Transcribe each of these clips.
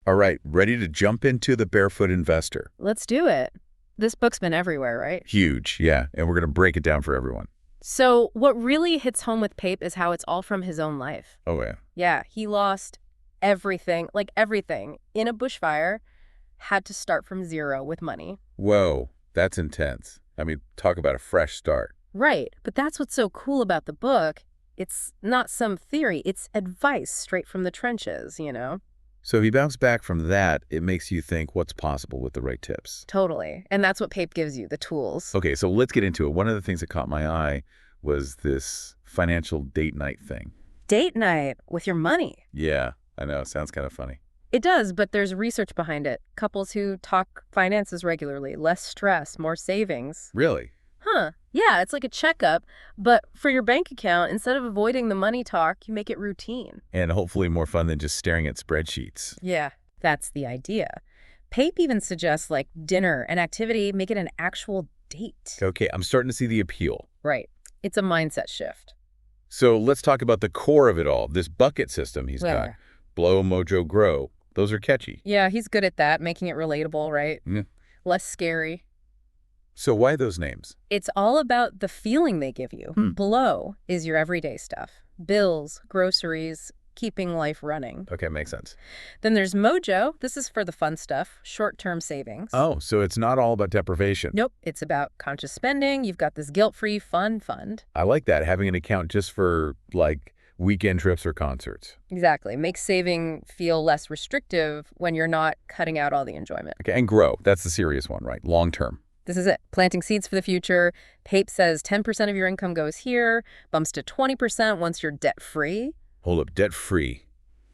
All right, ready to jump into the Barefoot Investor. Let's do it. This book's been everywhere, right? Huge, yeah, and we're going to break it down for everyone. So what really hits home with Pape is how it's all from his own life. Oh, yeah. Yeah, he lost everything, like everything, in a bushfire, had to start from zero with money. Whoa, that's intense. I mean, talk about a fresh start. Right, but that's what's so cool about the book. It's not some theory, it's advice straight from the trenches, you know? So if you bounce back from that, it makes you think what's possible with the right tips. Totally. And that's what Pape gives you, the tools. Okay, so let's get into it. One of the things that caught my eye was this financial date night thing. Date night with your money. Yeah, I know. Sounds kind of funny. It does, but there's research behind it. Couples who talk finances regularly, less stress, more savings. Really? Huh. Yeah, it's like a checkup, but for your bank account, instead of avoiding the money talk, you make it routine. And hopefully more fun than just staring at spreadsheets. Yeah, that's the idea. Pape even suggests like dinner and activity, make it an actual date. Okay, I'm starting to see the appeal. Right. It's a mindset shift. So let's talk about the core of it all, this bucket system he's got. Blow, mojo, grow. Those are catchy. Yeah, he's good at that, making it relatable, right? Yeah. Less scary. So why those names? It's all about the feeling they give you. Blow is your everyday stuff. Bills, groceries, keeping life running. Okay, makes sense. Then there's mojo. This is for the fun stuff, short-term savings. Oh, so it's not all about deprivation. Nope, it's about conscious spending. You've got this guilt-free fun fund. I like that, having an account just for, like, weekend trips or concerts. Exactly. Makes saving feel less restrictive when you're not cutting out all the enjoyment. Okay, and grow. That's the serious one, right? Long term. This is it. Planting seeds for the future. Pape says 10% of your income goes here, bumps to 20% once you're debt-free. Hold up, debt-free.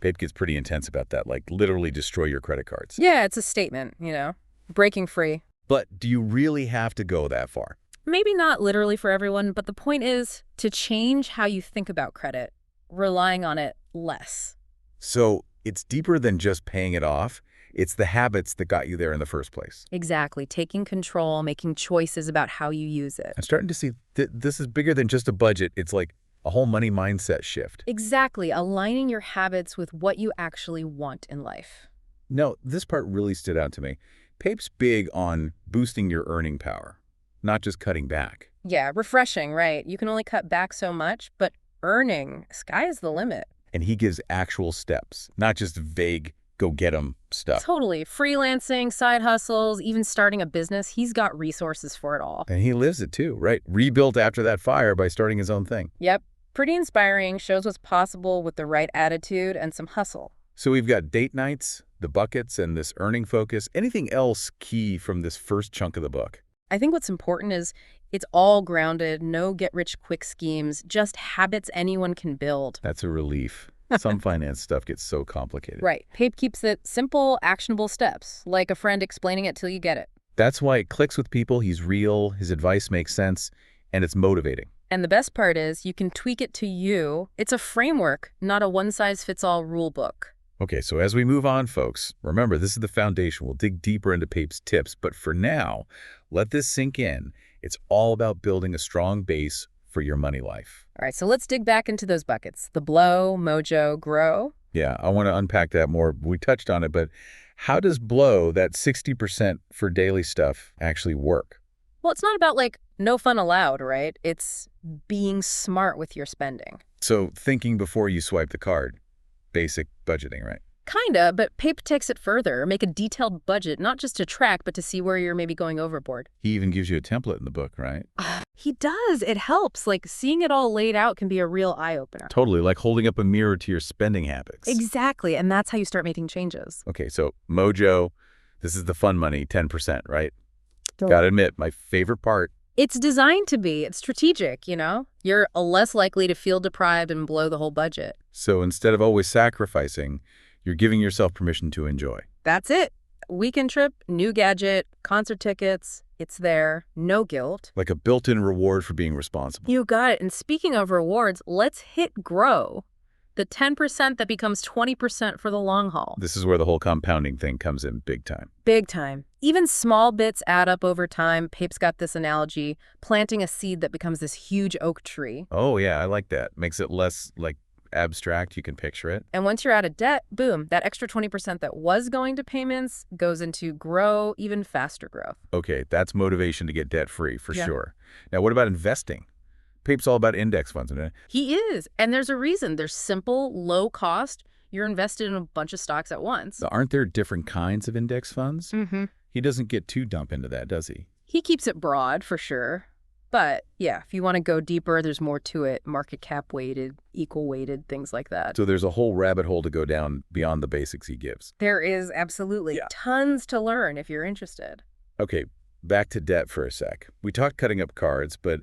Pape gets pretty intense about that, like literally destroy your credit cards. Yeah, it's a statement, you know, breaking free. But do you really have to go that far? Maybe not literally for everyone, but the point is to change how you think about credit, relying on it less. So it's deeper than just paying it off. It's the habits that got you there in the first place. Exactly. Taking control, making choices about how you use it. I'm starting to see this is bigger than just a budget. It's like a whole money mindset shift. Exactly. Aligning your habits with what you actually want in life. No, this part really stood out to me. Pape's big on boosting your earning power, not just cutting back. Yeah, refreshing, right? You can only cut back so much, but earning, sky is the limit. And he gives actual steps, not just vague go-get-'em stuff. Totally. Freelancing, side hustles, even starting a business, he's got resources for it all. And he lives it too, right? Rebuilt after that fire by starting his own thing. Yep. Pretty inspiring, shows what's possible with the right attitude and some hustle. So we've got date nights, the buckets, and this earning focus. Anything else key from this first chunk of the book? I think what's important is it's all grounded, no get-rich-quick schemes, just habits anyone can build. That's a relief. Some finance stuff gets so complicated. Right. Pape keeps it simple, actionable steps, like a friend explaining it till you get it. That's why it clicks with people. He's real, his advice makes sense, and it's motivating. And the best part is you can tweak it to you. It's a framework, not a one-size-fits-all rule book. Okay, so as we move on, folks, remember, this is the foundation. We'll dig deeper into Pape's tips, but for now, let this sink in. It's all about building a strong base for your money life. All right, so let's dig back into those buckets. The blow, mojo, grow. Yeah, I want to unpack that more. We touched on it, but how does blow, that 60% for daily stuff, actually work? Well, it's not about like no fun allowed, right? It's being smart with your spending. So thinking before you swipe the card, basic budgeting, right? Kinda, but Pape takes it further. Make a detailed budget, not just to track, but to see where you're maybe going overboard. He even gives you a template in the book, right? He does. It helps. Like, seeing it all laid out can be a real eye-opener. Totally, like holding up a mirror to your spending habits. Exactly, and that's how you start making changes. Okay, so mojo, this is the fun money, 10%, right? Totally. Gotta admit, my favorite part. It's designed to be. It's strategic, you know? You're less likely to feel deprived and blow the whole budget. So instead of always sacrificing, you're giving yourself permission to enjoy. That's it. Weekend trip, new gadget, concert tickets. It's there. No guilt. Like a built-in reward for being responsible. You got it. And speaking of rewards, let's hit grow. The 10% that becomes 20% for the long haul. This is where the whole compounding thing comes in big time. Big time. Even small bits add up over time. Pape's got this analogy, planting a seed that becomes this huge oak tree. Oh, yeah, I like that. Makes it less, like, abstract, you can picture it. And once you're out of debt, boom, that extra 20% that was going to payments goes into grow, even faster growth. Okay, that's motivation to get debt-free, for Yeah. sure. Now, what about investing? Pape's all about index funds, isn't it? He is. And there's a reason. They're simple, low cost. You're invested in a bunch of stocks at once. Aren't there different kinds of index funds? Mm-hmm. He doesn't get too dump into that, does he? He keeps it broad, for sure. But, yeah, if you want to go deeper, there's more to it. Market cap weighted, equal weighted, things like that. So there's a whole rabbit hole to go down beyond the basics he gives. There is absolutely tons to learn if you're interested. Okay, back to debt for a sec. We talked cutting up cards, but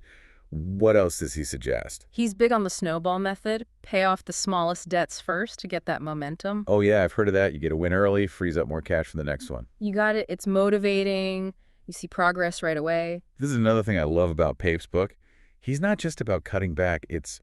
what else does he suggest? He's big on the snowball method. Pay off the smallest debts first to get that momentum. Oh, yeah, I've heard of that. You get a win early, frees up more cash for the next one. You got it. It's motivating. You see progress right away. This is another thing I love about Pape's book. He's not just about cutting back, it's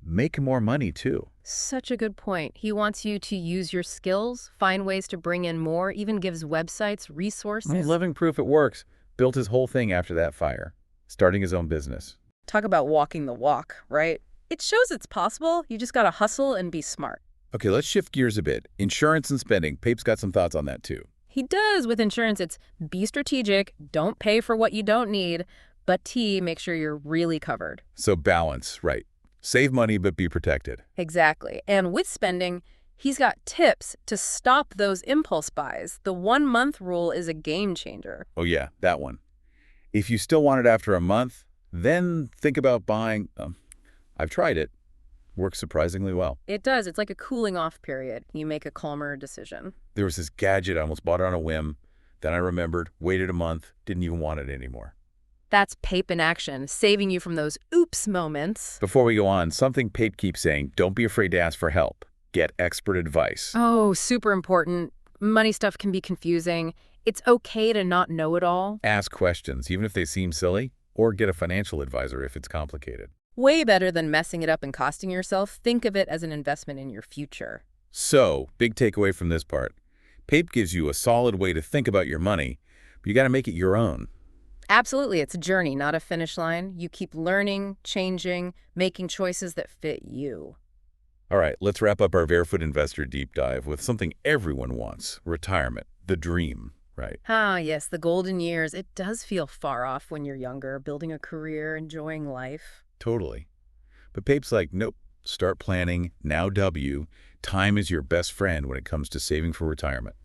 making more money, too. Such a good point. He wants you to use your skills, find ways to bring in more, even gives websites, resources. Living proof it works. Built his whole thing after that fire, starting his own business. Talk about walking the walk, right? It shows it's possible. You just got to hustle and be smart. Okay, let's shift gears a bit. Insurance and spending. Pape's got some thoughts on that, too. He does with insurance. It's be strategic, don't pay for what you don't need, but make sure you're really covered. So balance, right. Save money, but be protected. Exactly. And with spending, he's got tips to stop those impulse buys. The 1-month rule is a game changer. Oh, yeah, that one. If you still want it after a month, then think about buying. I've tried it. Works surprisingly well. It does. It's like a cooling off period. You make a calmer decision. There was this gadget. I almost bought it on a whim. Then I remembered, waited a month, didn't even want it anymore. That's Pape in action, saving you from those oops moments. Before we go on, something Pape keeps saying, don't be afraid to ask for help. Get expert advice. Oh, super important. Money stuff can be confusing. It's okay to not know it all. Ask questions, even if they seem silly, or get a financial advisor if it's complicated. Way better than messing it up and costing yourself. Think of it as an investment in your future. So, big takeaway from this part. Pape gives you a solid way to think about your money, but you got to make it your own. Absolutely. It's a journey, not a finish line. You keep learning, changing, making choices that fit you. All right, let's wrap up our Barefoot Investor deep dive with something everyone wants, retirement, the dream, right? Ah, yes, the golden years. It does feel far off when you're younger, building a career, enjoying life. Totally. But Pape's like, nope, start planning, now W. Time is your best friend when it comes to saving for retirement.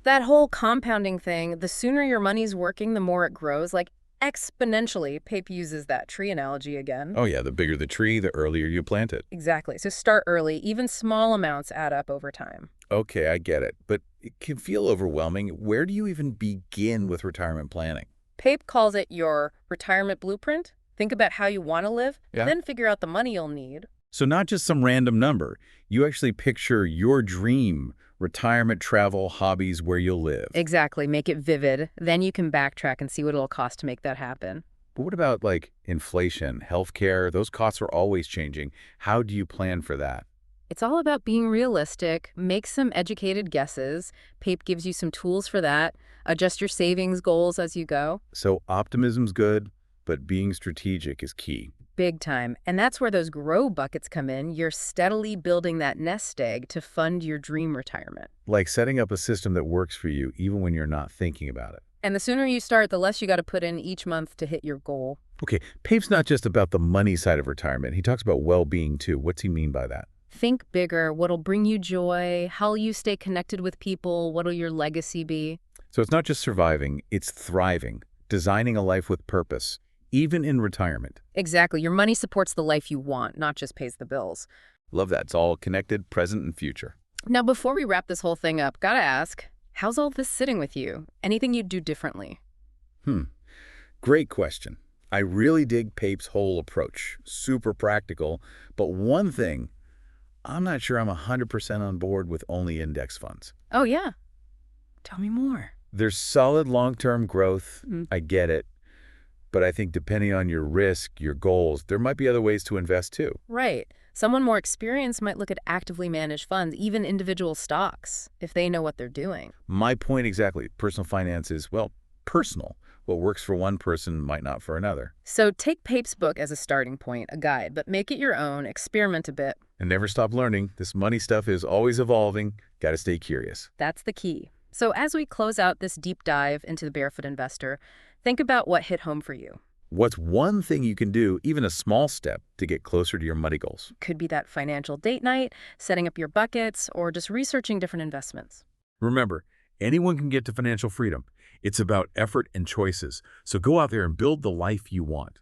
That whole compounding thing, the sooner your money's working, the more it grows, like exponentially. Pape uses that tree analogy again. Oh yeah, the bigger the tree, the earlier you plant it. Exactly. So start early. Even small amounts add up over time. Okay, I get it. But it can feel overwhelming. Where do you even begin with retirement planning? Pape calls it your retirement blueprint. Think about how you want to live, Yeah. then figure out the money you'll need. So not just some random number. You actually picture your dream, retirement, travel, hobbies, where you'll live. Exactly. Make it vivid. Then you can backtrack and see what it'll cost to make that happen. But what about like inflation, healthcare? Those costs are always changing. How do you plan for that? It's all about being realistic. Make some educated guesses. Pape gives you some tools for that. Adjust your savings goals as you go. So optimism's good, but being strategic is key. Big time. And that's where those grow buckets come in. You're steadily building that nest egg to fund your dream retirement. Like setting up a system that works for you even when you're not thinking about it. And the sooner you start, the less you got to put in each month to hit your goal. Okay, Pape's not just about the money side of retirement. He talks about well-being too. What's he mean by that? Think bigger. What'll bring you joy? How'll you stay connected with people? What'll your legacy be? So it's not just surviving, it's thriving, designing a life with purpose, even in retirement. Exactly. Your money supports the life you want, not just pays the bills. Love that. It's all connected, present and future. Now, before we wrap this whole thing up, gotta ask, how's all this sitting with you? Anything you'd do differently? Great question. I really dig Pape's whole approach. Super practical. But one thing, I'm not sure I'm 100% on board with only index funds. Oh, yeah. Tell me more. There's solid long-term growth. I get it. But I think depending on your risk, your goals, there might be other ways to invest too. Right. Someone more experienced might look at actively managed funds, even individual stocks, if they know what they're doing. My point exactly. Personal finance is, well, personal. What works for one person might not for another. So take Pape's book as a starting point, a guide, but make it your own, experiment a bit. And never stop learning. This money stuff is always evolving. Got to stay curious. That's the key. So as we close out this deep dive into the Barefoot Investor, think about what hit home for you. What's one thing you can do, even a small step, to get closer to your money goals? Could be that financial date night, setting up your buckets, or just researching different investments. Remember, anyone can get to financial freedom. It's about effort and choices. So go out there and build the life you want.